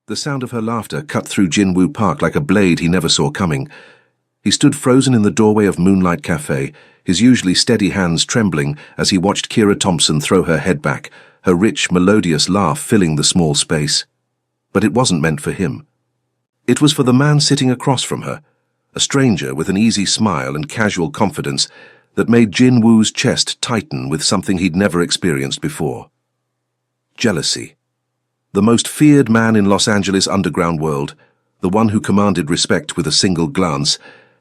The sound of her laughter cut through Jinwoo Park like a blade he never saw coming. He stood frozen in the doorway of Moonlight Cafe, his usually steady hands trembling as he watched Kira Thompson throw her head back, her rich, melodious laugh filling the small space. But it wasn't meant for him. It was for the man sitting across from her, a stranger with an easy smile and casual confidence that made Jinwoo's chest tighten with something he'd never experienced before. Jealousy. The most feared man in Los Angeles' underground world, the one who commanded respect with a single glance,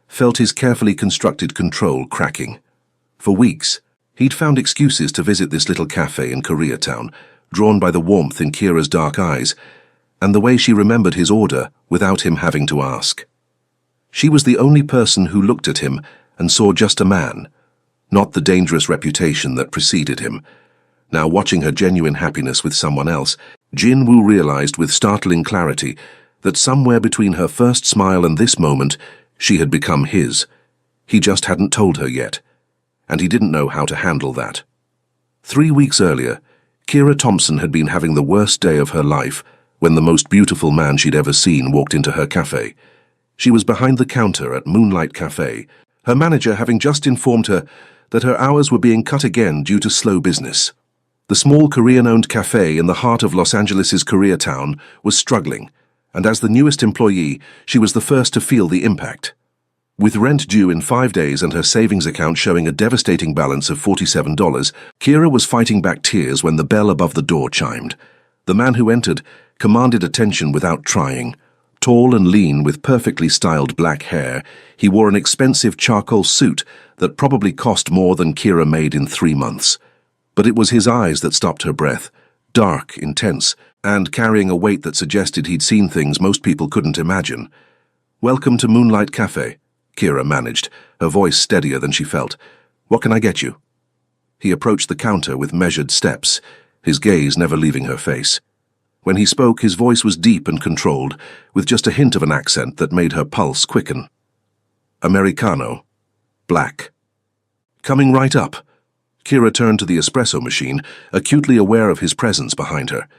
felt his carefully constructed control cracking. For weeks, he'd found excuses to visit this little cafe in Koreatown, drawn by the warmth in Kira's dark eyes, and the way she remembered his order without him having to ask. She was the only person who looked at him and saw just a man, not the dangerous reputation that preceded him. Now, watching her genuine happiness with someone else, Jinwoo realized with startling clarity that somewhere between her first smile and this moment, she had become his. He just hadn't told her yet, and he didn't know how to handle that. 3 weeks earlier, Kira Thompson had been having the worst day of her life when the most beautiful man she'd ever seen walked into her cafe. She was behind the counter at Moonlight Cafe, her manager having just informed her that her hours were being cut again due to slow business. The small Korean-owned cafe in the heart of Los Angeles' Koreatown was struggling, and as the newest employee, she was the first to feel the impact. With rent due in 5 days and her savings account showing a devastating balance of $47, Kira was fighting back tears when the bell above the door chimed. The man who entered commanded attention without trying. Tall and lean with perfectly styled black hair, he wore an expensive charcoal suit that probably cost more than Kira made in 3 months. But it was his eyes that stopped her breath, dark, intense, and carrying a weight that suggested he'd seen things most people couldn't imagine. "Welcome to Moonlight Cafe," Kira managed, her voice steadier than she felt. "What can I get you?" He approached the counter with measured steps, his gaze never leaving her face. When he spoke, his voice was deep and controlled, with just a hint of an accent that made her pulse quicken. "Americano. Black." "Coming right up." Kira turned to the espresso machine, acutely aware of his presence behind her.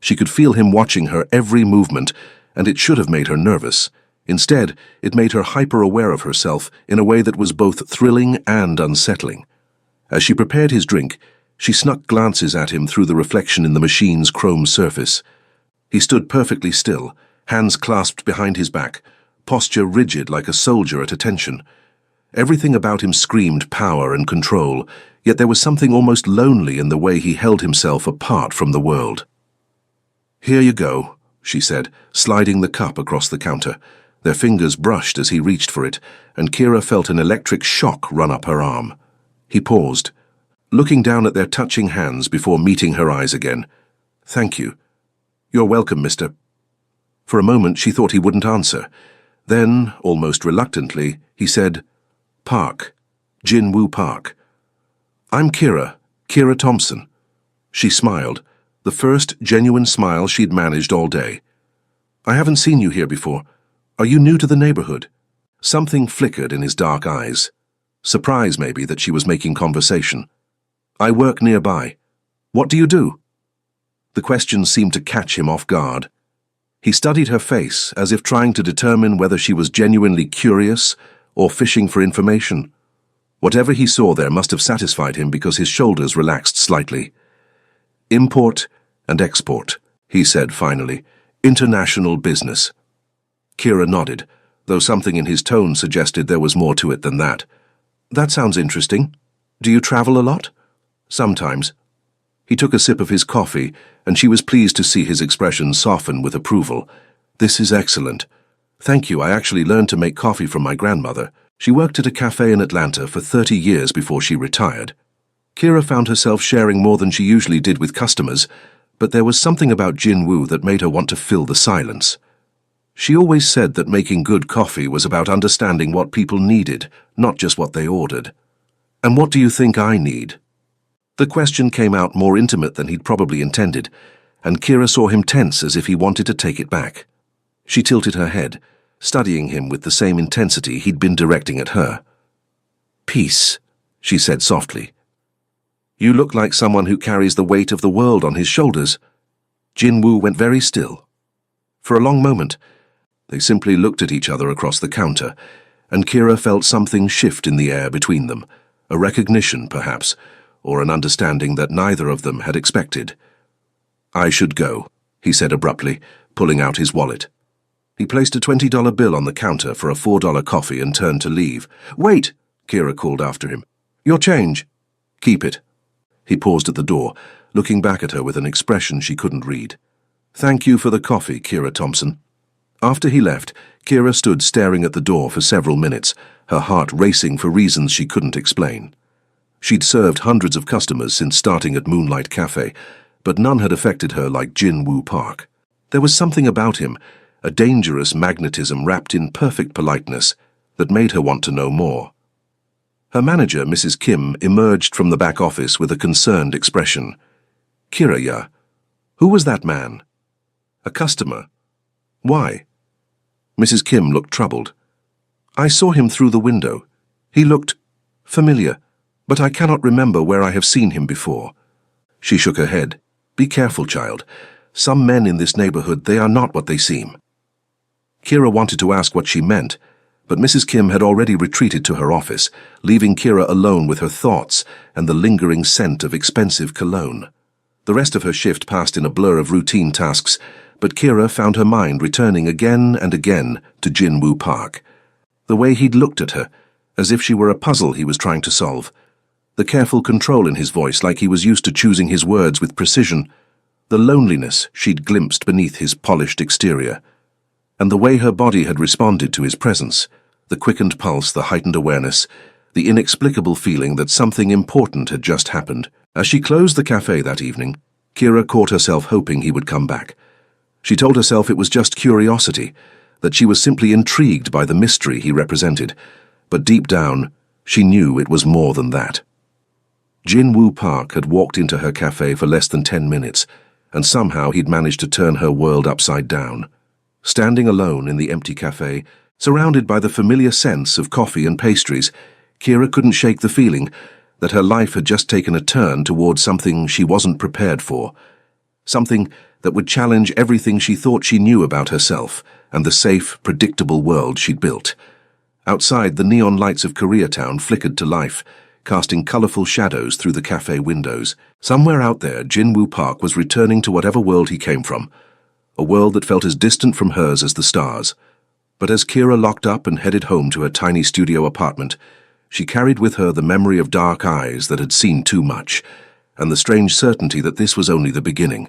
She could feel him watching her every movement, and it should have made her nervous. Instead, it made her hyper-aware of herself in a way that was both thrilling and unsettling. As she prepared his drink, she snuck glances at him through the reflection in the machine's chrome surface. He stood perfectly still, hands clasped behind his back, posture rigid like a soldier at attention. Everything about him screamed power and control, yet there was something almost lonely in the way he held himself apart from the world. "Here you go," she said, sliding the cup across the counter. Their fingers brushed as he reached for it, and Kira felt an electric shock run up her arm. He paused, looking down at their touching hands before meeting her eyes again. "Thank you." "You're welcome, Mr." For a moment she thought he wouldn't answer. Then, almost reluctantly, he said, "Park. Jinwoo Park." "I'm Kira Thompson." She smiled, the first genuine smile she'd managed all day. "I haven't seen you here before. Are you new to the neighborhood?" Something flickered in his dark eyes. Surprise, maybe, that she was making conversation. "I work nearby." "What do you do?" The question seemed to catch him off guard. He studied her face as if trying to determine whether she was genuinely curious or fishing for information. Whatever he saw there must have satisfied him because his shoulders relaxed slightly. "Import and export," he said finally. "International business." Kira nodded, though something in his tone suggested there was more to it than that. "That sounds interesting. Do you travel a lot?" "Sometimes." He took a sip of his coffee, and she was pleased to see his expression soften with approval. "This is excellent. Thank you. I actually learned to make coffee from my grandmother. She worked at a cafe in Atlanta for 30 years before she retired." Kira found herself sharing more than she usually did with customers, but there was something about Jinwoo that made her want to fill the silence. She always said that making good coffee was about understanding what people needed, not just what they ordered. "And what do you think I need?" The question came out more intimate than he'd probably intended, and Kira saw him tense as if he wanted to take it back. She tilted her head, studying him with the same intensity he'd been directing at her. "Peace," she said softly. "You look like someone who carries the weight of the world on his shoulders." Jinwoo went very still. For a long moment, they simply looked at each other across the counter, and Kira felt something shift in the air between them, a recognition, perhaps, or an understanding that neither of them had expected. "I should go," he said abruptly, pulling out his wallet. He placed a $20 bill on the counter for a $4 coffee and turned to leave. "Wait!" Kira called after him. "Your change." "Keep it." He paused at the door, looking back at her with an expression she couldn't read. "Thank you for the coffee, Kira Thompson." After he left, Kira stood staring at the door for several minutes, her heart racing for reasons she couldn't explain. She'd served hundreds of customers since starting at Moonlight Cafe, but none had affected her like Jin-Woo Park. There was something about him, a dangerous magnetism wrapped in perfect politeness, that made her want to know more. Her manager, Mrs. Kim, emerged from the back office with a concerned expression. "Kira, ya? Who was that man?" "A customer." "Why?" Mrs. Kim looked troubled. "I saw him through the window. He looked familiar, but I cannot remember where I have seen him before." She shook her head. "Be careful, child. Some men in this neighborhood, they are not what they seem." Kira wanted to ask what she meant, but Mrs. Kim had already retreated to her office, leaving Kira alone with her thoughts and the lingering scent of expensive cologne. The rest of her shift passed in a blur of routine tasks, but Kira found her mind returning again and again to Jin-Woo Park. The way he'd looked at her, as if she were a puzzle he was trying to solve. The careful control in his voice, like he was used to choosing his words with precision. The loneliness she'd glimpsed beneath his polished exterior. And the way her body had responded to his presence, the quickened pulse, the heightened awareness, the inexplicable feeling that something important had just happened. As she closed the cafe that evening, Kira caught herself hoping he would come back. She told herself it was just curiosity, that she was simply intrigued by the mystery he represented, but deep down, she knew it was more than that. Jin-Woo Park had walked into her cafe for less than 10 minutes, and somehow he'd managed to turn her world upside down. Standing alone in the empty cafe, surrounded by the familiar scents of coffee and pastries, Kira couldn't shake the feeling that her life had just taken a turn towards something she wasn't prepared for, something that would challenge everything she thought she knew about herself and the safe, predictable world she'd built. Outside, the neon lights of Koreatown flickered to life, casting colorful shadows through the cafe windows. Somewhere out there, Jin-Woo Park was returning to whatever world he came from, a world that felt as distant from hers as the stars. But as Kira locked up and headed home to her tiny studio apartment, she carried with her the memory of dark eyes that had seen too much, and the strange certainty that this was only the beginning.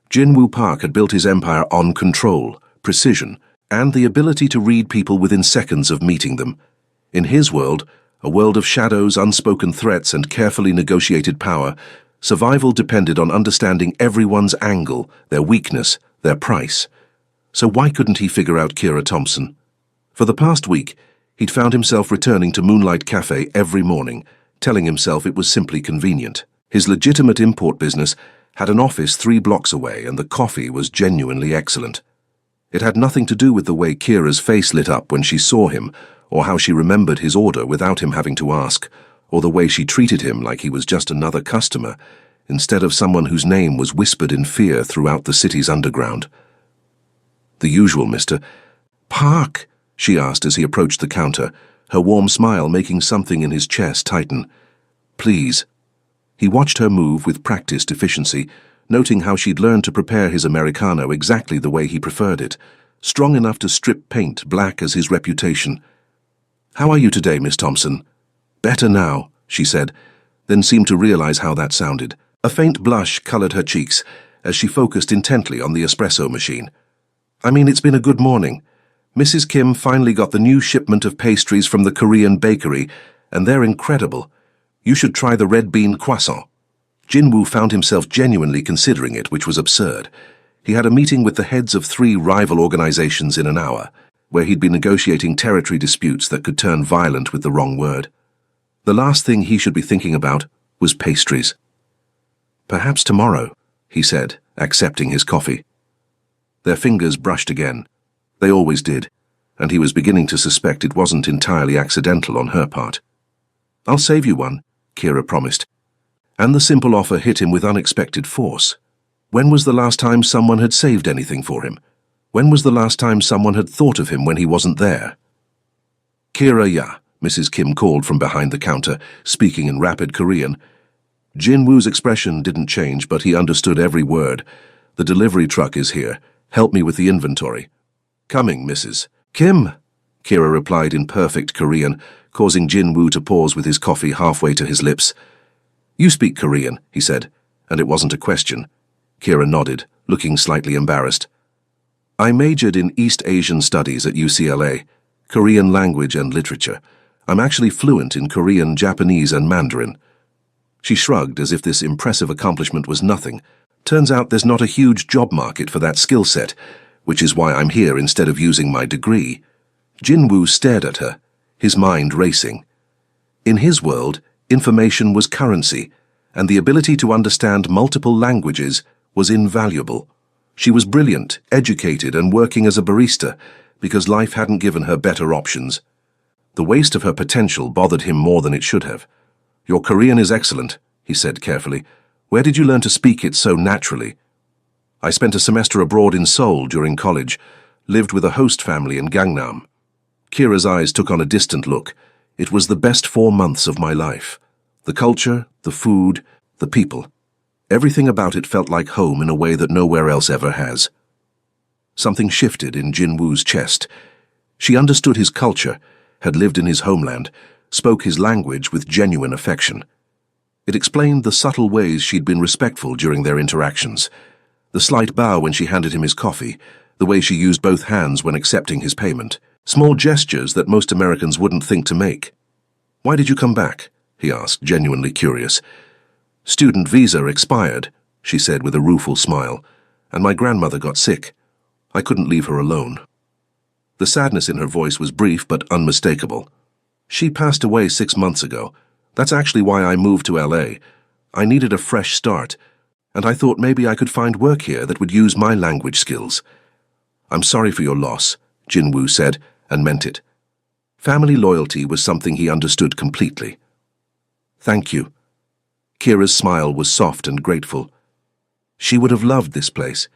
Jin-Woo Park had built his empire on control, precision, and the ability to read people within seconds of meeting them. In his world, a world of shadows, unspoken threats, and carefully negotiated power, survival depended on understanding everyone's angle, their weakness, their price. So why couldn't he figure out Kira Thompson? For the past week, he'd found himself returning to Moonlight Cafe every morning, telling himself it was simply convenient. His legitimate import business had an office 3 blocks away, and the coffee was genuinely excellent. It had nothing to do with the way Kira's face lit up when she saw him, or how she remembered his order without him having to ask, or the way she treated him like he was just another customer, instead of someone whose name was whispered in fear throughout the city's underground. "The usual, Mr. Park?" she asked as he approached the counter, her warm smile making something in his chest tighten. "Please." He watched her move with practiced efficiency, noting how she'd learned to prepare his Americano exactly the way he preferred it, strong enough to strip paint black as his reputation. "How are you today, Miss Thompson?" "Better now," she said, then seemed to realize how that sounded. A faint blush colored her cheeks as she focused intently on the espresso machine. "I mean, it's been a good morning. Mrs. Kim finally got the new shipment of pastries from the Korean bakery, and they're incredible. You should try the red bean croissant." Jin-Woo found himself genuinely considering it, which was absurd. He had a meeting with the heads of 3 rival organizations in an hour, where he'd been negotiating territory disputes that could turn violent with the wrong word. The last thing he should be thinking about was pastries. "Perhaps tomorrow," he said, accepting his coffee. Their fingers brushed again. They always did, and he was beginning to suspect it wasn't entirely accidental on her part. "I'll save you one," Kira promised. And the simple offer hit him with unexpected force. When was the last time someone had saved anything for him? When was the last time someone had thought of him when he wasn't there? Kira ya, Mrs. Kim called from behind the counter, speaking in rapid Korean. Jin-woo's expression didn't change, but he understood every word. The delivery truck is here. Help me with the inventory. Coming, Mrs. Kim, Kira replied in perfect Korean, causing Jin-woo to pause with his coffee halfway to his lips. You speak Korean, he said, and it wasn't a question. Kira nodded, looking slightly embarrassed. I majored in East Asian Studies at UCLA, Korean language and literature. I'm actually fluent in Korean, Japanese, and Mandarin. She shrugged as if this impressive accomplishment was nothing. Turns out there's not a huge job market for that skill set, which is why I'm here instead of using my degree. Jin-woo stared at her, his mind racing. In his world, information was currency, and the ability to understand multiple languages was invaluable. She was brilliant, educated, and working as a barista because life hadn't given her better options. The waste of her potential bothered him more than it should have. Your Korean is excellent, he said carefully. Where did you learn to speak it so naturally? I spent a semester abroad in Seoul during college, lived with a host family in Gangnam. Kira's eyes took on a distant look. It was the best 4 months of my life. The culture, the food, the people. Everything about it felt like home in a way that nowhere else ever has. Something shifted in Jin-woo's chest. She understood his culture, had lived in his homeland, spoke his language with genuine affection. It explained the subtle ways she'd been respectful during their interactions. The slight bow when she handed him his coffee, the way she used both hands when accepting his payment. Small gestures that most Americans wouldn't think to make. Why did you come back? He asked, genuinely curious. Student visa expired, she said with a rueful smile, and my grandmother got sick. I couldn't leave her alone. The sadness in her voice was brief but unmistakable. She passed away 6 months ago. That's actually why I moved to LA. I needed a fresh start, and I thought maybe I could find work here that would use my language skills. I'm sorry for your loss, Jin-woo said, and meant it. Family loyalty was something he understood completely. Thank you. Kira's smile was soft and grateful. She would have loved this place.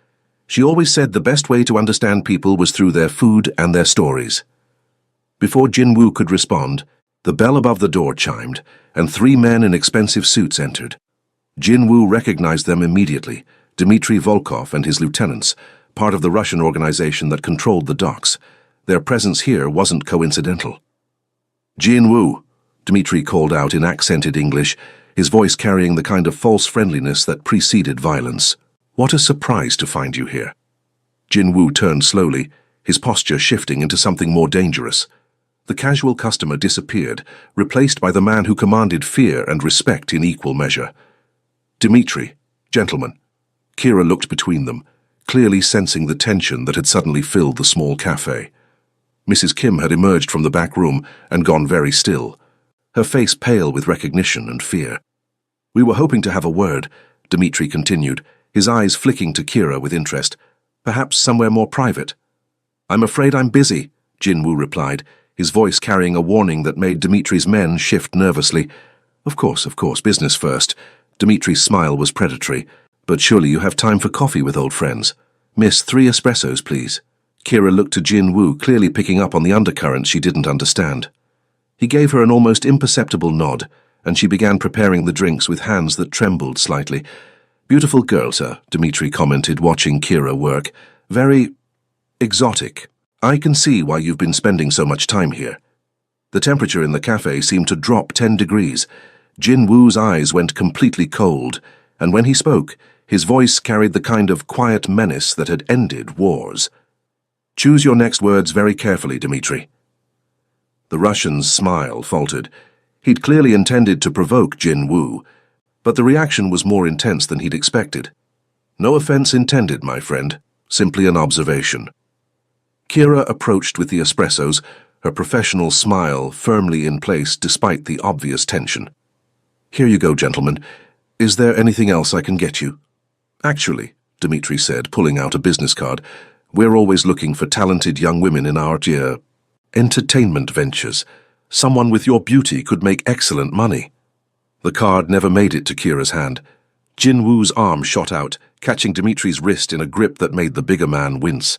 She always said the best way to understand people was through their food and their stories. Before Jin-woo could respond, the bell above the door chimed, and 3 men in expensive suits entered. Jin-woo recognized them immediately, Dmitry Volkov and his lieutenants, part of the Russian organization that controlled the docks. Their presence here wasn't coincidental. Jin-woo, Dmitry called out in accented English, his voice carrying the kind of false friendliness that preceded violence. What a surprise to find you here. Jin-woo turned slowly, his posture shifting into something more dangerous. The casual customer disappeared, replaced by the man who commanded fear and respect in equal measure. Dmitry, gentlemen. Kira looked between them, clearly sensing the tension that had suddenly filled the small cafe. Mrs. Kim had emerged from the back room and gone very still, her face pale with recognition and fear. We were hoping to have a word, Dmitry continued, his eyes flicking to Kira with interest. Perhaps somewhere more private. I'm afraid I'm busy, Jin-woo replied, his voice carrying a warning that made Dmitry's men shift nervously. Of course, business first. Dmitry's smile was predatory. But surely you have time for coffee with old friends. Miss, 3 espressos, please. Kira looked to Jin-woo, clearly picking up on the undercurrents she didn't understand. He gave her an almost imperceptible nod, and she began preparing the drinks with hands that trembled slightly. Beautiful girl, sir, Dmitry commented, watching Kira work. Very exotic. I can see why you've been spending so much time here. The temperature in the cafe seemed to drop 10 degrees. Jin-woo's eyes went completely cold, and when he spoke, his voice carried the kind of quiet menace that had ended wars. Choose your next words very carefully, Dmitry. The Russian's smile faltered. He'd clearly intended to provoke Jin-woo, but the reaction was more intense than he'd expected. No offense intended, my friend, simply an observation. Kira approached with the espressos, her professional smile firmly in place despite the obvious tension. Here you go, gentlemen. Is there anything else I can get you? Actually, Dmitry said, pulling out a business card, we're always looking for talented young women in our entertainment ventures. Someone with your beauty could make excellent money. The card never made it to Kira's hand. Jin-woo's arm shot out, catching Dmitry's wrist in a grip that made the bigger man wince.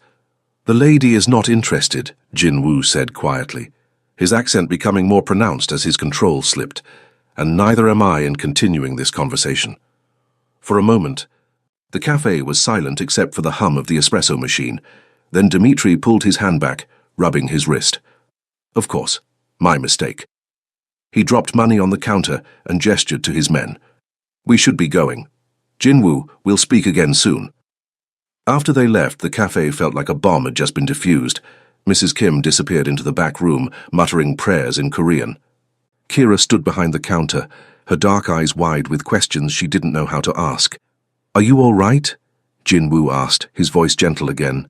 The lady is not interested, Jin Woo said quietly, his accent becoming more pronounced as his control slipped, and neither am I in continuing this conversation. For a moment, the cafe was silent except for the hum of the espresso machine. Then Dmitri pulled his hand back, rubbing his wrist. Of course, my mistake. He dropped money on the counter and gestured to his men. We should be going. Jinwoo, we'll speak again soon. After they left, the cafe felt like a bomb had just been defused. Mrs. Kim disappeared into the back room, muttering prayers in Korean. Kira stood behind the counter, her dark eyes wide with questions she didn't know how to ask. Are you all right? Jinwoo asked, his voice gentle again.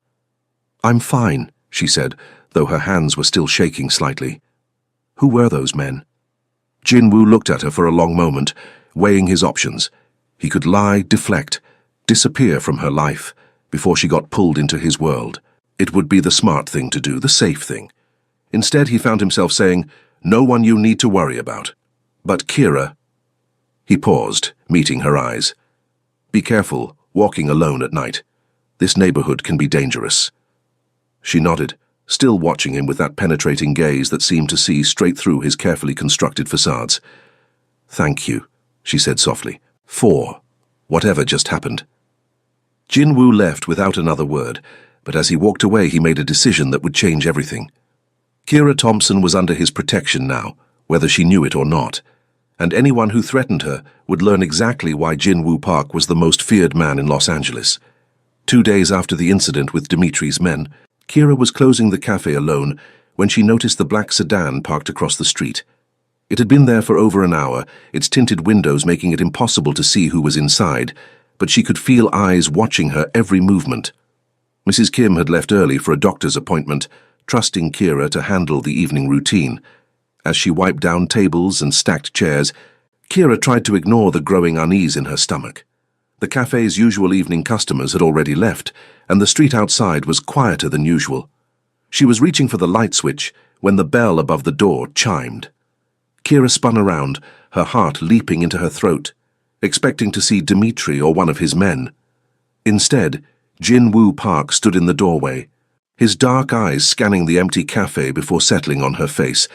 I'm fine, she said, though her hands were still shaking slightly. Who were those men? Jinwoo looked at her for a long moment, weighing his options. He could lie, deflect, disappear from her life, before she got pulled into his world. It would be the smart thing to do, the safe thing. Instead, he found himself saying, no one you need to worry about. But Kira... He paused, meeting her eyes. Be careful, walking alone at night. This neighborhood can be dangerous. She nodded, still watching him with that penetrating gaze that seemed to see straight through his carefully constructed facades. Thank you, she said softly, for whatever just happened. Jinwoo left without another word, but as he walked away he made a decision that would change everything. Kira Thompson was under his protection now, whether she knew it or not, and anyone who threatened her would learn exactly why Jinwoo Park was the most feared man in Los Angeles. 2 days after the incident with Dimitri's men, Kira was closing the cafe alone when she noticed the black sedan parked across the street. It had been there for over an hour, its tinted windows making it impossible to see who was inside, but she could feel eyes watching her every movement. Mrs. Kim had left early for a doctor's appointment, trusting Kira to handle the evening routine. As she wiped down tables and stacked chairs, Kira tried to ignore the growing unease in her stomach. The cafe's usual evening customers had already left, and the street outside was quieter than usual. She was reaching for the light switch when the bell above the door chimed. Kira spun around, her heart leaping into her throat, expecting to see Dmitri or one of his men. Instead, Jinwoo Park stood in the doorway, his dark eyes scanning the empty cafe before settling on her face.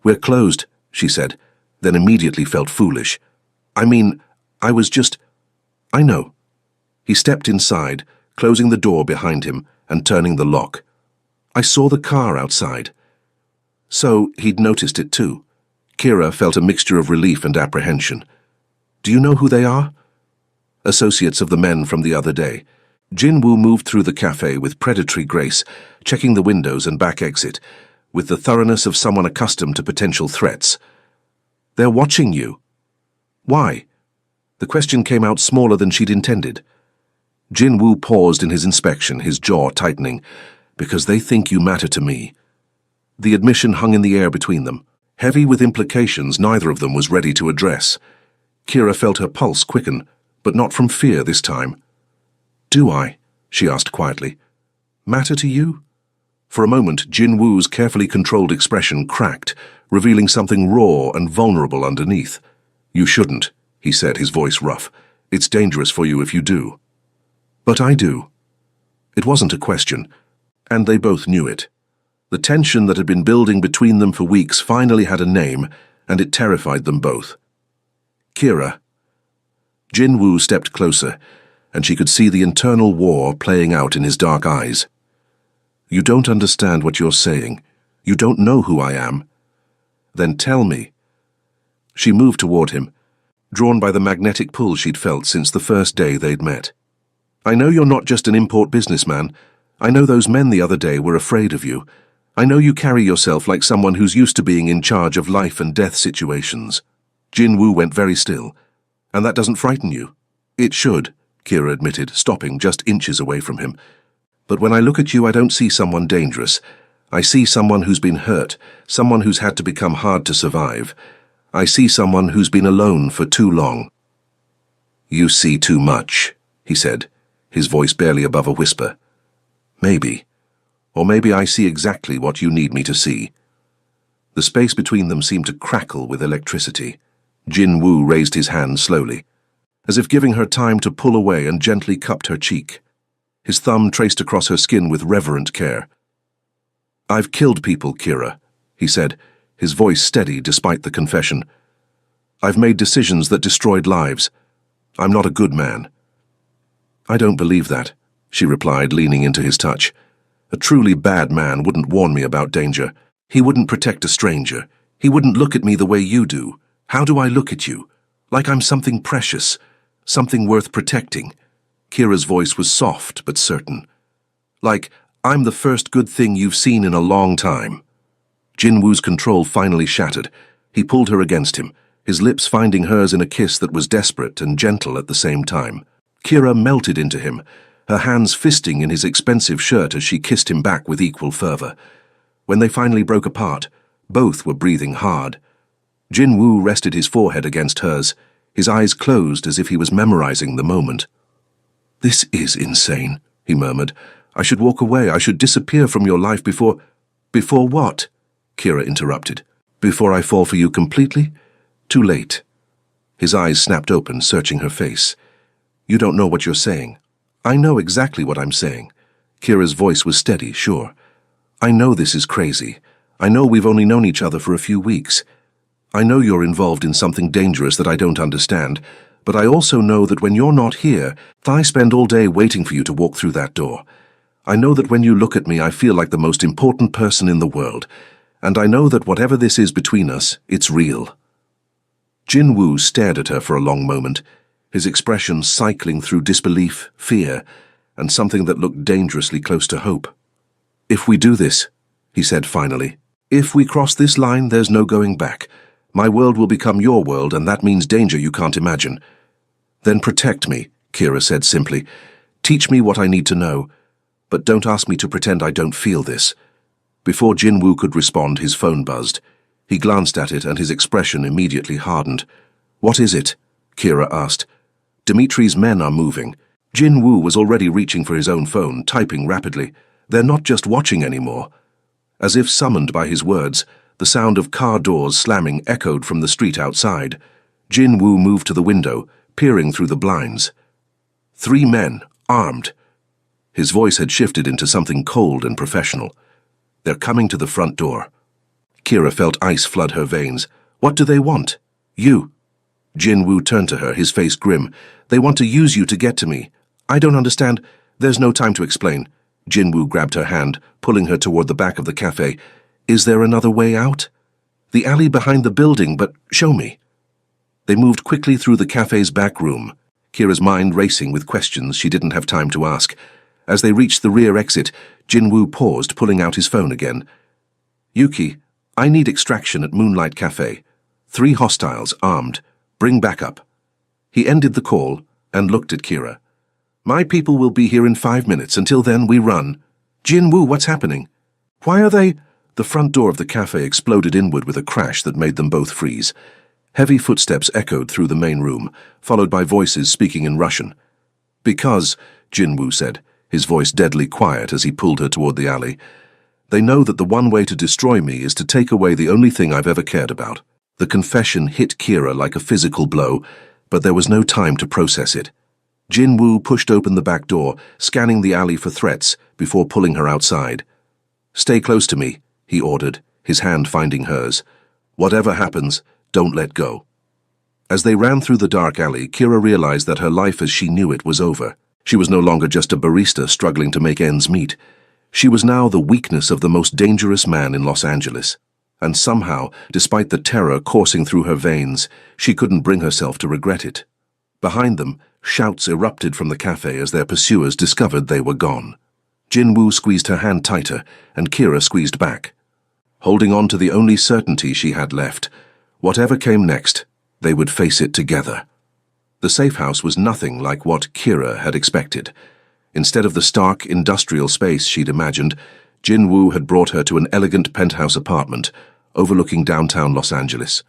We're closed, she said, then immediately felt foolish. I know. He stepped inside, closing the door behind him and turning the lock. I saw the car outside. So he'd noticed it too. Kira felt a mixture of relief and apprehension. Do you know who they are? Associates of the men from the other day. Jinwoo moved through the cafe with predatory grace, checking the windows and back exit, with the thoroughness of someone accustomed to potential threats. They're watching you. Why? The question came out smaller than she'd intended. Jinwoo paused in his inspection, his jaw tightening. Because they think you matter to me. The admission hung in the air between them, heavy with implications neither of them was ready to address. Kira felt her pulse quicken, but not from fear this time. Do I? She asked quietly. Matter to you? For a moment, Jinwoo's carefully controlled expression cracked, revealing something raw and vulnerable underneath. You shouldn't, he said, his voice rough. It's dangerous for you if you do. But I do. It wasn't a question, and they both knew it. The tension that had been building between them for weeks finally had a name, and it terrified them both. Kira. Jinwoo stepped closer, and she could see the internal war playing out in his dark eyes. You don't understand what you're saying. You don't know who I am. Then tell me. She moved toward him, drawn by the magnetic pull she'd felt since the first day they'd met. I know you're not just an import businessman. I know those men the other day were afraid of you. I know you carry yourself like someone who's used to being in charge of life and death situations. Jinwoo went very still. And that doesn't frighten you? It should, Kira admitted, stopping just inches away from him. But when I look at you, I don't see someone dangerous. I see someone who's been hurt, someone who's had to become hard to survive. I see someone who's been alone for too long. You see too much, he said, his voice barely above a whisper. Maybe. Or maybe I see exactly what you need me to see. The space between them seemed to crackle with electricity. Jinwoo raised his hand slowly, as if giving her time to pull away, and gently cupped her cheek. His thumb traced across her skin with reverent care. "I've killed people, Kira," he said, his voice steady despite the confession. "I've made decisions that destroyed lives. I'm not a good man." "I don't believe that," she replied, leaning into his touch. "A truly bad man wouldn't warn me about danger. He wouldn't protect a stranger. He wouldn't look at me the way you do. How do I look at you? Like I'm something precious, something worth protecting." Kira's voice was soft but certain. "Like I'm the first good thing you've seen in a long time." Jinwoo's control finally shattered. He pulled her against him, his lips finding hers in a kiss that was desperate and gentle at the same time. Kira melted into him, her hands fisting in his expensive shirt as she kissed him back with equal fervor. When they finally broke apart, both were breathing hard. Jinwoo rested his forehead against hers, his eyes closed as if he was memorizing the moment. "This is insane," he murmured. "I should walk away. I should disappear from your life before—" "Before what?" Kira interrupted. "Before I fall for you completely? Too late." His eyes snapped open, searching her face. "You don't know what you're saying." "I know exactly what I'm saying." Kira's voice was steady, sure. "I know this is crazy. I know we've only known each other for a few weeks. I know you're involved in something dangerous that I don't understand, but I also know that when you're not here, I spend all day waiting for you to walk through that door. I know that when you look at me, I feel like the most important person in the world, and I know that whatever this is between us, it's real." Jinwoo stared at her for a long moment, his expression cycling through disbelief, fear, and something that looked dangerously close to hope. "If we do this," he said finally, "if we cross this line, there's no going back. My world will become your world, and that means danger you can't imagine." "Then protect me," Kira said simply. "Teach me what I need to know, but don't ask me to pretend I don't feel this." Before Jinwoo could respond, his phone buzzed. He glanced at it, and his expression immediately hardened. "What is it?" Kira asked. "Dimitri's men are moving." Jinwoo was already reaching for his own phone, typing rapidly. "They're not just watching anymore." As if summoned by his words, the sound of car doors slamming echoed from the street outside. Jinwoo moved to the window, peering through the blinds. 3 men, armed. His voice had shifted into something cold and professional. "They're coming to the front door." Kira felt ice flood her veins. "What do they want?" "You." Jinwoo turned to her, his face grim. "They want to use you to get to me. I don't understand." "There's no time to explain." Jinwoo grabbed her hand, pulling her toward the back of the cafe. "Is there another way out?" "The alley behind the building, but show me." They moved quickly through the cafe's back room, Kira's mind racing with questions she didn't have time to ask. As they reached the rear exit, Jinwoo paused, pulling out his phone again. "Yuki, I need extraction at Moonlight Cafe. 3 hostiles, armed. Bring backup." He ended the call and looked at Kira. "My people will be here in 5 minutes. Until then, we run." "Jinwoo, what's happening?" "Why are they—" The front door of the cafe exploded inward with a crash that made them both freeze. Heavy footsteps echoed through the main room, followed by voices speaking in Russian. "Because," Jinwoo said, his voice deadly quiet as he pulled her toward the alley, "they know that the one way to destroy me is to take away the only thing I've ever cared about." The confession hit Kira like a physical blow, but there was no time to process it. Jinwoo pushed open the back door, scanning the alley for threats before pulling her outside. "Stay close to me," he ordered, his hand finding hers. "Whatever happens, don't let go." As they ran through the dark alley, Kira realized that her life as she knew it was over. She was no longer just a barista struggling to make ends meet. She was now the weakness of the most dangerous man in Los Angeles. And somehow, despite the terror coursing through her veins, she couldn't bring herself to regret it. Behind them, shouts erupted from the cafe as their pursuers discovered they were gone. Jinwoo squeezed her hand tighter, and Kira squeezed back. Holding on to the only certainty she had left, whatever came next, they would face it together. The safe house was nothing like what Kira had expected. Instead of the stark industrial space she'd imagined, Jinwoo had brought her to an elegant penthouse apartment overlooking downtown Los Angeles.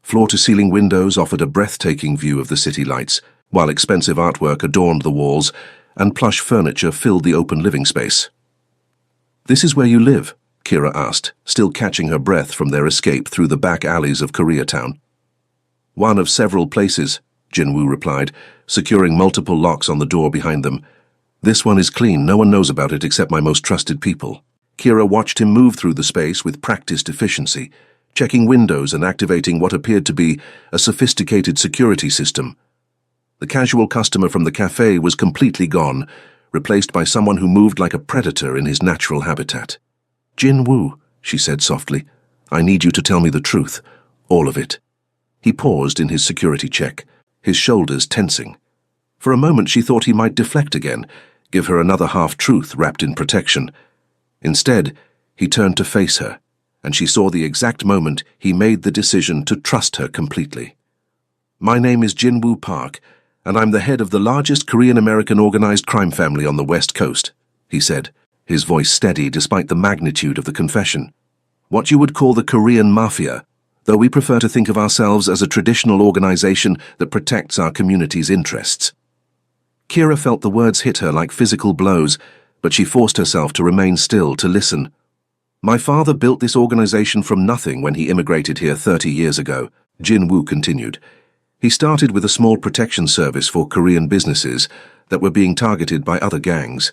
Floor-to-ceiling windows offered a breathtaking view of the city lights, while expensive artwork adorned the walls and plush furniture filled the open living space. "This is where you live?" Kira asked, still catching her breath from their escape through the back alleys of Koreatown. "One of several places," Jinwoo replied, securing multiple locks on the door behind them. This one is clean, no one knows about it except my most trusted people. Kira watched him move through the space with practiced efficiency, checking windows and activating what appeared to be a sophisticated security system. The casual customer from the cafe was completely gone, replaced by someone who moved like a predator in his natural habitat. "Jin Woo," she said softly, "I need you to tell me the truth. All of it." He paused in his security check, his shoulders tensing. For a moment she thought he might deflect again, give her another half-truth wrapped in protection. Instead, he turned to face her, and she saw the exact moment he made the decision to trust her completely. "My name is Jin Woo Park, and I'm the head of the largest Korean-American organized crime family on the West Coast," he said, his voice steady despite the magnitude of the confession. "What you would call the Korean Mafia, though we prefer to think of ourselves as a traditional organization that protects our community's interests." Kira felt the words hit her like physical blows, but she forced herself to remain still to listen. "My father built this organization from nothing when he immigrated here 30 years ago," Jin Woo continued. "He started with a small protection service for Korean businesses that were being targeted by other gangs.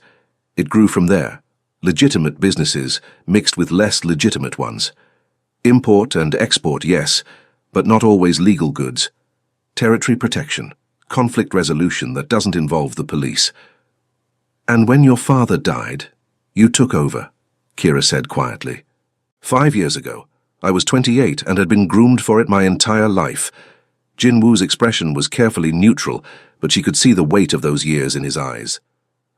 It grew from there. Legitimate businesses mixed with less legitimate ones. Import and export, yes, but not always legal goods. Territory protection, conflict resolution that doesn't involve the police. And when your father died, you took over," Kira said quietly. "5 years ago, I was 28 and had been groomed for it my entire life." Jin Woo's expression was carefully neutral, but she could see the weight of those years in his eyes.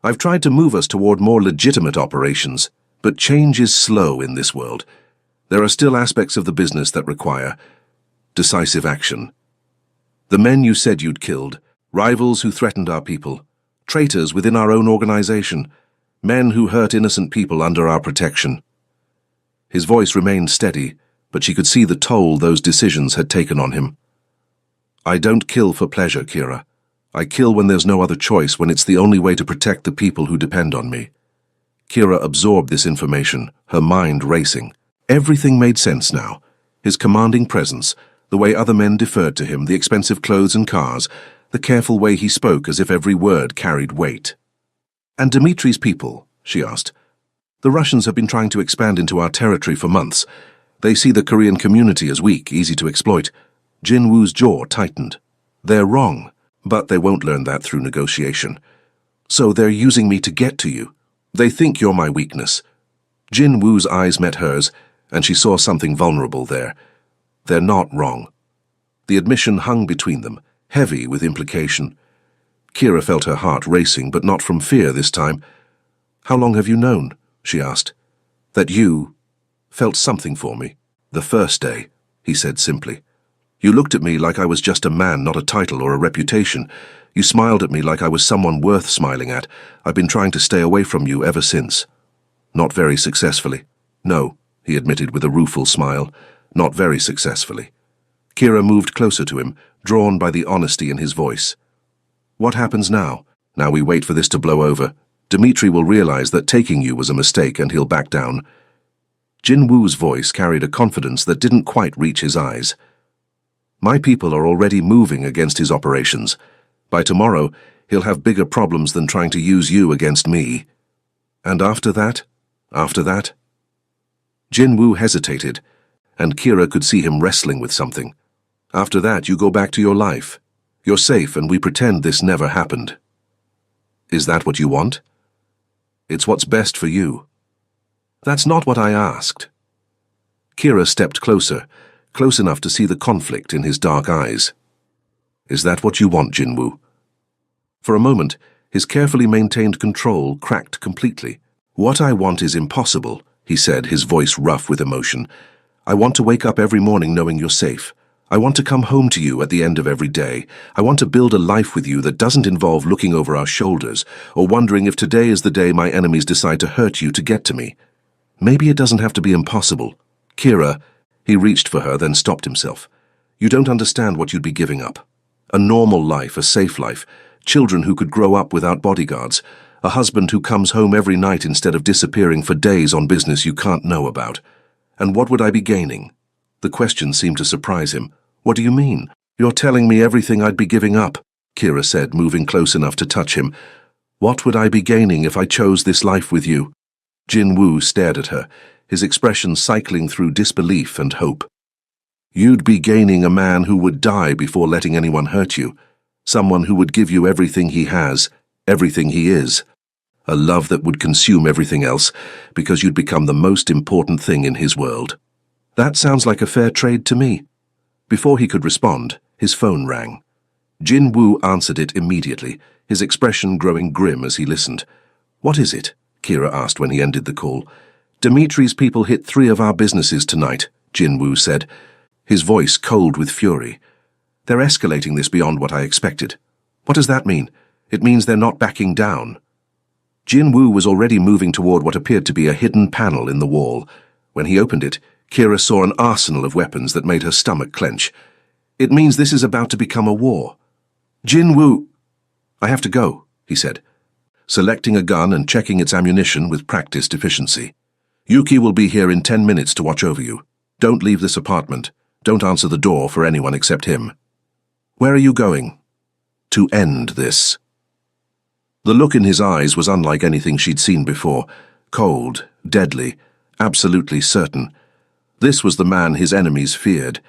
"I've tried to move us toward more legitimate operations, but change is slow in this world. There are still aspects of the business that require decisive action. The men you said you'd killed, rivals who threatened our people, traitors within our own organization, men who hurt innocent people under our protection." His voice remained steady, but she could see the toll those decisions had taken on him. "I don't kill for pleasure, Kira. I kill when there's no other choice, when it's the only way to protect the people who depend on me." Kira absorbed this information, her mind racing. Everything made sense now. His commanding presence, the way other men deferred to him, the expensive clothes and cars, the careful way he spoke as if every word carried weight. "And Dmitri's people?" she asked. "The Russians have been trying to expand into our territory for months. They see the Korean community as weak, easy to exploit." Jin Woo's jaw tightened. "They're wrong, but they won't learn that through negotiation. So they're using me to get to you. They think you're my weakness." Jin Woo's eyes met hers, and she saw something vulnerable there. "They're not wrong." The admission hung between them, heavy with implication. Kira felt her heart racing, but not from fear this time. "How long have you known?" she asked. "That you felt something for me?" "The first day," he said simply. "You looked at me like I was just a man, not a title or a reputation. You smiled at me like I was someone worth smiling at. I've been trying to stay away from you ever since." "Not very successfully." "No," he admitted with a rueful smile. "Not very successfully." Kira moved closer to him, drawn by the honesty in his voice. "What happens now? Now we wait for this to blow over. Dmitri will realize that taking you was a mistake and he'll back down." Jin Woo's voice carried a confidence that didn't quite reach his eyes. "My people are already moving against his operations. By tomorrow, he'll have bigger problems than trying to use you against me." "And after that? After that?" Jin Woo hesitated, and Kira could see him wrestling with something. "After that, you go back to your life. You're safe, and we pretend this never happened." "Is that what you want?" "It's what's best for you." "That's not what I asked." Kira stepped closer, close enough to see the conflict in his dark eyes. "Is that what you want, Jin Woo?" For a moment, his carefully maintained control cracked completely. "What I want is impossible," he said, his voice rough with emotion. "I want to wake up every morning knowing you're safe. I want to come home to you at the end of every day. I want to build a life with you that doesn't involve looking over our shoulders or wondering if today is the day my enemies decide to hurt you to get to me. Maybe it doesn't have to be impossible. Kira," he reached for her, then stopped himself. "You don't understand what you'd be giving up. A normal life, a safe life, children who could grow up without bodyguards, a husband who comes home every night instead of disappearing for days on business you can't know about. And what would I be gaining?" The question seemed to surprise him. "What do you mean?" "You're telling me everything I'd be giving up," Kira said, moving close enough to touch him. What would I be gaining if I chose this life with you? Jin-woo stared at her, his expression cycling through disbelief and hope. You'd be gaining a man who would die before letting anyone hurt you, someone who would give you everything he has, everything he is. A love that would consume everything else, because you'd become the most important thing in his world. That sounds like a fair trade to me. Before he could respond, his phone rang. Jin-woo answered it immediately, his expression growing grim as he listened. What is it? Kira asked when he ended the call. Dimitri's people hit 3 of our businesses tonight, Jin-woo said, his voice cold with fury. They're escalating this beyond what I expected. What does that mean? It means they're not backing down. Jin-woo was already moving toward what appeared to be a hidden panel in the wall. When he opened it, Kira saw an arsenal of weapons that made her stomach clench. It means this is about to become a war. Jin-woo, I have to go, he said, selecting a gun and checking its ammunition with practiced efficiency. Yuki will be here in 10 minutes to watch over you. Don't leave this apartment. Don't answer the door for anyone except him. Where are you going? To end this. The look in his eyes was unlike anything she'd seen before. Cold, deadly, absolutely certain. This was the man his enemies feared,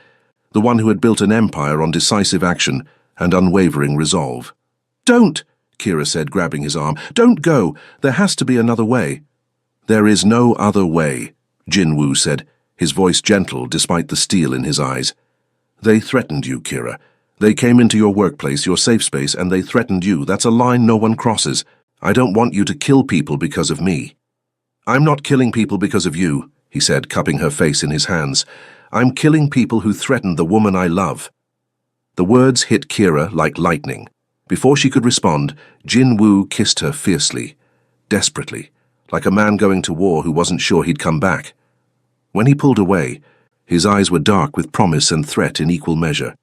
the one who had built an empire on decisive action and unwavering resolve. Don't, Kira said, grabbing his arm. Don't go. There has to be another way. There is no other way, Jin-woo said, his voice gentle despite the steel in his eyes. They threatened you, Kira. They came into your workplace, your safe space, and they threatened you. That's a line no one crosses. I don't want you to kill people because of me. I'm not killing people because of you, he said, cupping her face in his hands. I'm killing people who threatened the woman I love. The words hit Kira like lightning. Before she could respond, Jin-woo kissed her fiercely, desperately, like a man going to war who wasn't sure he'd come back. When he pulled away, his eyes were dark with promise and threat in equal measure.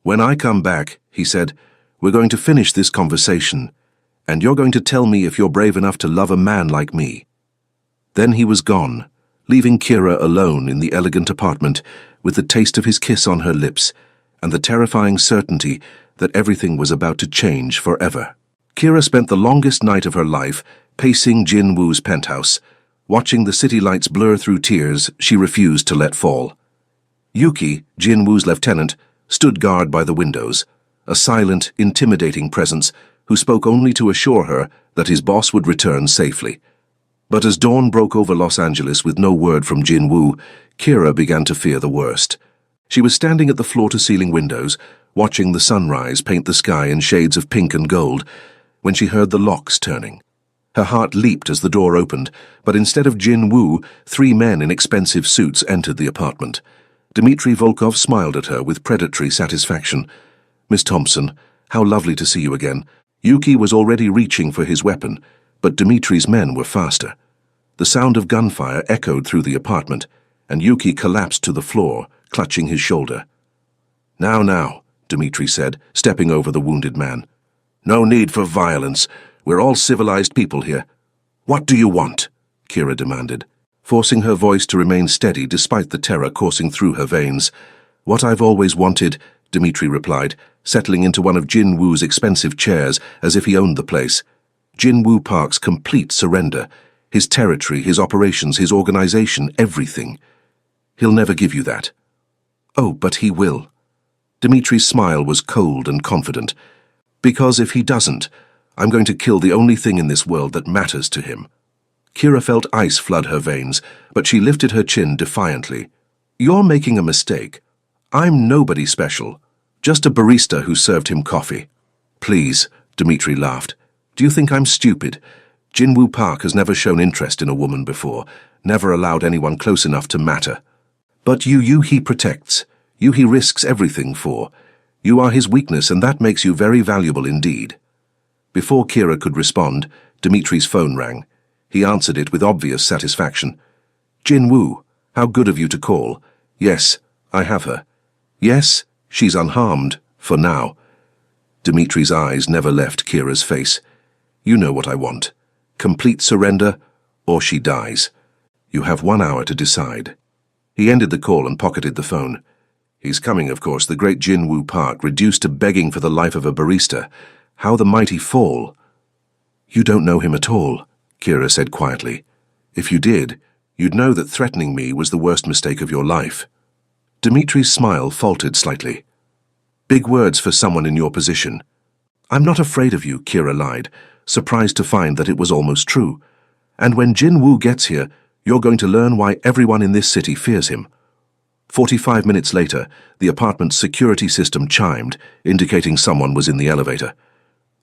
When I come back, he said, we're going to finish this conversation, and you're going to tell me if you're brave enough to love a man like me. Then he was gone, leaving Kira alone in the elegant apartment with the taste of his kiss on her lips and the terrifying certainty that everything was about to change forever. Kira spent the longest night of her life pacing Jin-woo's penthouse, watching the city lights blur through tears she refused to let fall. Yuki, Jin-woo's lieutenant, stood guard by the windows, a silent, intimidating presence who spoke only to assure her that his boss would return safely. But as dawn broke over Los Angeles with no word from Jin-woo, Kira began to fear the worst. She was standing at the floor-to-ceiling windows, watching the sunrise paint the sky in shades of pink and gold, when she heard the locks turning. Her heart leaped as the door opened, but instead of Jin-woo, 3 men in expensive suits entered the apartment. Dmitri Volkov smiled at her with predatory satisfaction. Miss Thompson, how lovely to see you again. Yuki was already reaching for his weapon, but Dmitri's men were faster. The sound of gunfire echoed through the apartment, and Yuki collapsed to the floor, clutching his shoulder. Now, Dmitri said, stepping over the wounded man. No need for violence. We're all civilized people here. What do you want? Kira demanded, forcing her voice to remain steady despite the terror coursing through her veins. What I've always wanted, Dmitri replied, settling into one of Jin-woo's expensive chairs as if he owned the place. Jin-woo Park's complete surrender, his territory, his operations, his organization, everything. He'll never give you that. Oh, but he will. Dmitri's smile was cold and confident. Because if he doesn't, I'm going to kill the only thing in this world that matters to him. Kira felt ice flood her veins, but she lifted her chin defiantly. You're making a mistake. I'm nobody special, just a barista who served him coffee. Please, Dmitri laughed. Do you think I'm stupid? Jin-woo Park has never shown interest in a woman before, never allowed anyone close enough to matter. But you he protects, you he risks everything for. You are his weakness, and that makes you very valuable indeed. Before Kira could respond, Dmitri's phone rang. He answered it with obvious satisfaction. Jin-woo, how good of you to call. Yes, I have her. Yes, she's unharmed, for now. Dmitri's eyes never left Kira's face. You know what I want. Complete surrender, or she dies. You have 1 hour to decide. He ended the call and pocketed the phone. He's coming, of course, the great Jin-woo Park, reduced to begging for the life of a barista. How the mighty fall. You don't know him at all, Kira said quietly. If you did, you'd know that threatening me was the worst mistake of your life. Dimitri's smile faltered slightly. Big words for someone in your position. I'm not afraid of you, Kira lied, surprised to find that it was almost true. And when Jinwoo gets here, you're going to learn why everyone in this city fears him. 45 minutes later, the apartment's security system chimed, indicating someone was in the elevator.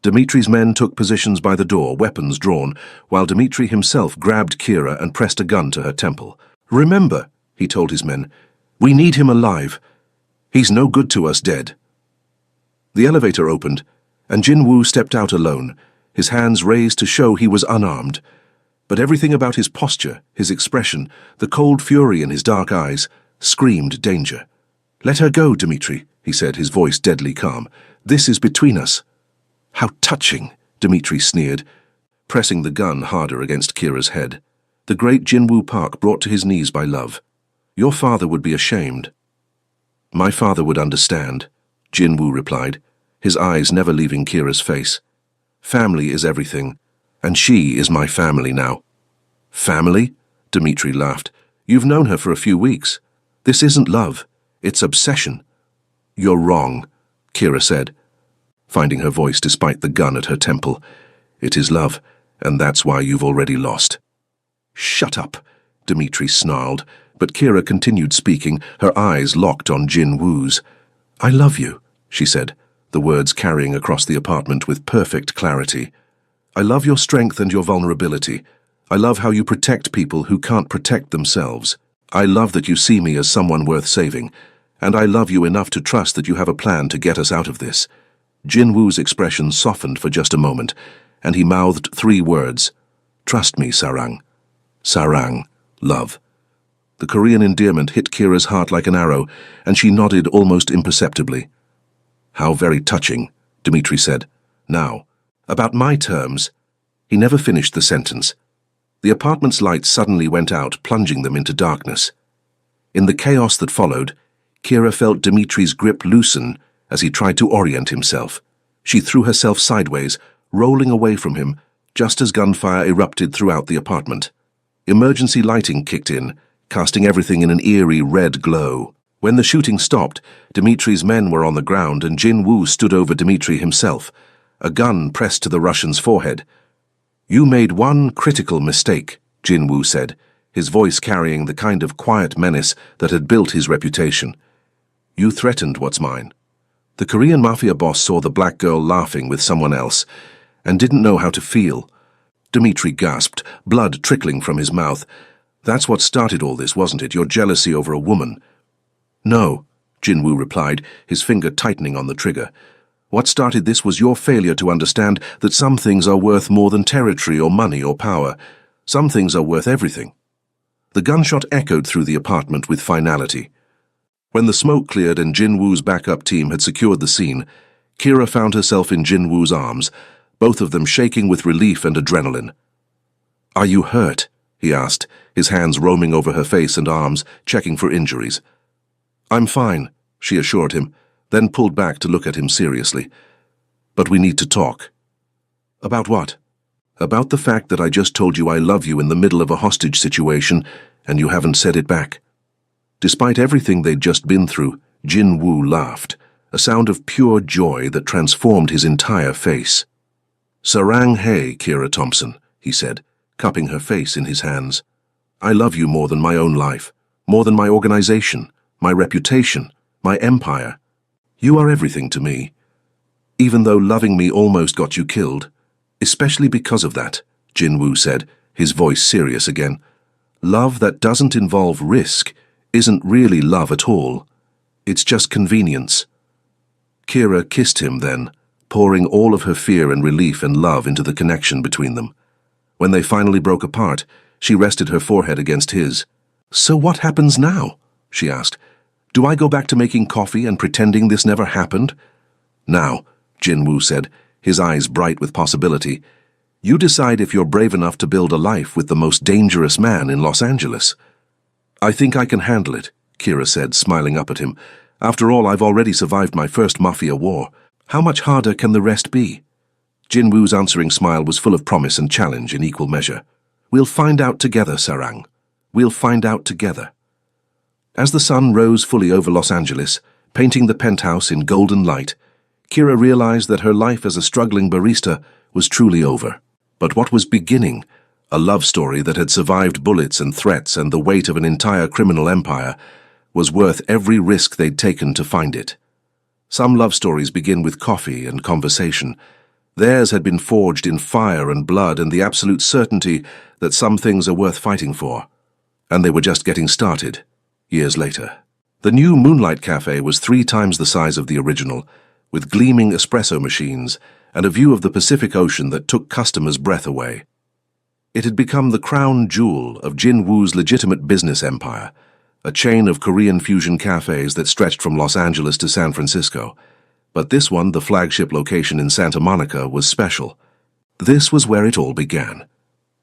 Dimitri's men took positions by the door, weapons drawn, while Dimitri himself grabbed Kira and pressed a gun to her temple. Remember, he told his men, we need him alive. He's no good to us dead. The elevator opened, and Jinwoo stepped out alone, his hands raised to show he was unarmed. But everything about his posture, his expression, the cold fury in his dark eyes, screamed danger. Let her go, Dimitri, he said, his voice deadly calm. This is between us. How touching, Dimitri sneered, pressing the gun harder against Kira's head. The great Jinwoo Park brought to his knees by love. Your father would be ashamed. My father would understand, Jinwoo replied, his eyes never leaving Kira's face. Family is everything, and she is my family now. Family? Dimitri laughed. You've known her for a few weeks. This isn't love, it's obsession. You're wrong, Kira said, finding her voice despite the gun at her temple. It is love, and that's why you've already lost. Shut up, Dimitri snarled, but Kira continued speaking, her eyes locked on Jinwoo's. I love you, she said, the words carrying across the apartment with perfect clarity. I love your strength and your vulnerability. I love how you protect people who can't protect themselves. I love that you see me as someone worth saving, and I love you enough to trust that you have a plan to get us out of this. Jinwoo's expression softened for just a moment, and he mouthed 3 words. Trust me, Sarang. Sarang, love. The Korean endearment hit Kira's heart like an arrow, and she nodded almost imperceptibly. How very touching, Dimitri said. Now, about my terms. He never finished the sentence. The apartment's lights suddenly went out, plunging them into darkness. In the chaos that followed, Kira felt Dimitri's grip loosen as he tried to orient himself. She threw herself sideways, rolling away from him, just as gunfire erupted throughout the apartment. Emergency lighting kicked in, casting everything in an eerie red glow. When the shooting stopped, Dimitri's men were on the ground and Jinwoo stood over Dimitri himself, a gun pressed to the Russian's forehead. You made one critical mistake, Jinwoo said, his voice carrying the kind of quiet menace that had built his reputation. You threatened what's mine. The Korean Mafia boss saw the black girl laughing with someone else and didn't know how to feel. Dimitri gasped, blood trickling from his mouth. That's what started all this, wasn't it? Your jealousy over a woman. No, Jinwoo replied, his finger tightening on the trigger. What started this was your failure to understand that some things are worth more than territory or money or power. Some things are worth everything. The gunshot echoed through the apartment with finality. When the smoke cleared and Jinwoo's backup team had secured the scene, Kira found herself in Jinwoo's arms, both of them shaking with relief and adrenaline. Are you hurt? He asked, his hands roaming over her face and arms, checking for injuries. I'm fine, she assured him, then pulled back to look at him seriously. But we need to talk. About what? About the fact that I just told you I love you in the middle of a hostage situation, and you haven't said it back. Despite everything they'd just been through, Jinwoo laughed, a sound of pure joy that transformed his entire face. Sarang Hae, Kira Thompson, he said, cupping her face in his hands. I love you more than my own life, more than my organization, my reputation, my empire. You are everything to me. Even though loving me almost got you killed, especially because of that, Jinwoo said, his voice serious again. Love that doesn't involve risk isn't really love at all. It's just convenience. Kira kissed him then, pouring all of her fear and relief and love into the connection between them. When they finally broke apart, she rested her forehead against his. So what happens now? She asked. Do I go back to making coffee and pretending this never happened? Now, Jinwoo said, his eyes bright with possibility, you decide if you're brave enough to build a life with the most dangerous man in Los Angeles. I think I can handle it, Kira said, smiling up at him. After all, I've already survived my first Mafia war. How much harder can the rest be? Jinwoo's answering smile was full of promise and challenge in equal measure. "We'll find out together, Sarang. We'll find out together." As the sun rose fully over Los Angeles, painting the penthouse in golden light, Kira realized that her life as a struggling barista was truly over. But what was beginning, a love story that had survived bullets and threats and the weight of an entire criminal empire, was worth every risk they'd taken to find it. Some love stories begin with coffee and conversation. Theirs had been forged in fire and blood and the absolute certainty that some things are worth fighting for. And they were just getting started, years later. The new Moonlight Cafe was 3 times the size of the original, with gleaming espresso machines and a view of the Pacific Ocean that took customers' breath away. It had become the crown jewel of Jinwoo's legitimate business empire, a chain of Korean fusion cafes that stretched from Los Angeles to San Francisco. But this one, the flagship location in Santa Monica, was special. This was where it all began.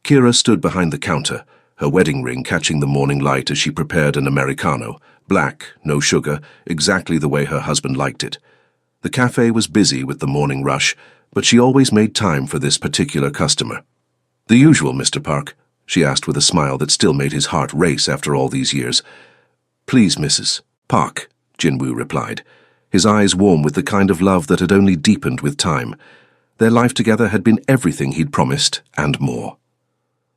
Kira stood behind the counter, her wedding ring catching the morning light as she prepared an Americano, black, no sugar, exactly the way her husband liked it. The cafe was busy with the morning rush, but she always made time for this particular customer. "The usual, Mr. Park?" she asked with a smile that still made his heart race after all these years. "Please, Mrs. Park," Jinwoo replied, his eyes warm with the kind of love that had only deepened with time. Their life together had been everything he'd promised, and more.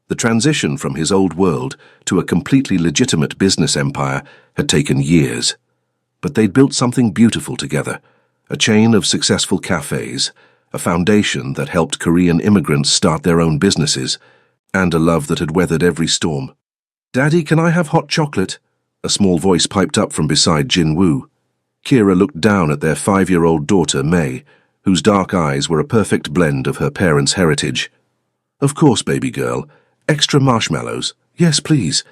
The transition from his old world to a completely legitimate business empire had taken years. But they'd built something beautiful together, a chain of successful cafes, a foundation that helped Korean immigrants start their own businesses, and a love that had weathered every storm. "Daddy, can I have hot chocolate?" A small voice piped up from beside Jinwoo. Kira looked down at their 5-year-old daughter, May, whose dark eyes were a perfect blend of her parents' heritage. "Of course, baby girl. Extra marshmallows. Yes, please."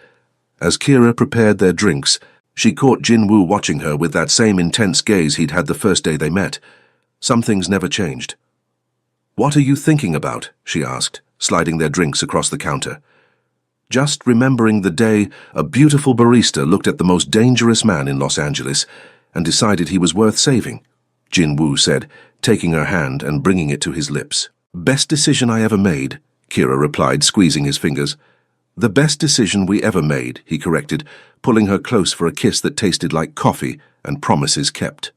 As Kira prepared their drinks, she caught Jinwoo watching her with that same intense gaze he'd had the first day they met. Some things never changed. "What are you thinking about?" she asked, sliding their drinks across the counter. "Just remembering the day a beautiful barista looked at the most dangerous man in Los Angeles and decided he was worth saving," Jinwoo said, taking her hand and bringing it to his lips. "Best decision I ever made," Kira replied, squeezing his fingers. "The best decision we ever made," he corrected, pulling her close for a kiss that tasted like coffee and promises kept.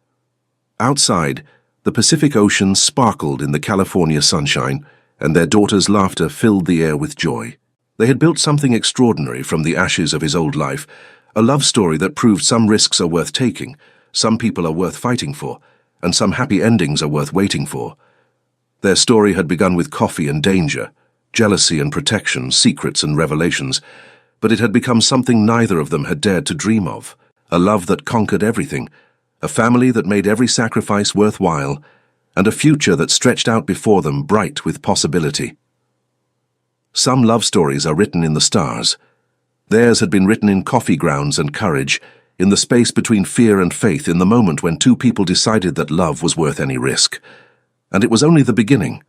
Outside, the Pacific Ocean sparkled in the California sunshine, and their daughter's laughter filled the air with joy. They had built something extraordinary from the ashes of his old life, a love story that proved some risks are worth taking, some people are worth fighting for, and some happy endings are worth waiting for. Their story had begun with coffee and danger, jealousy and protection, secrets and revelations, but it had become something neither of them had dared to dream of, a love that conquered everything, a family that made every sacrifice worthwhile, and a future that stretched out before them bright with possibility. Some love stories are written in the stars. Theirs had been written in coffee grounds and courage, in the space between fear and faith, in the moment when 2 people decided that love was worth any risk. And it was only the beginning.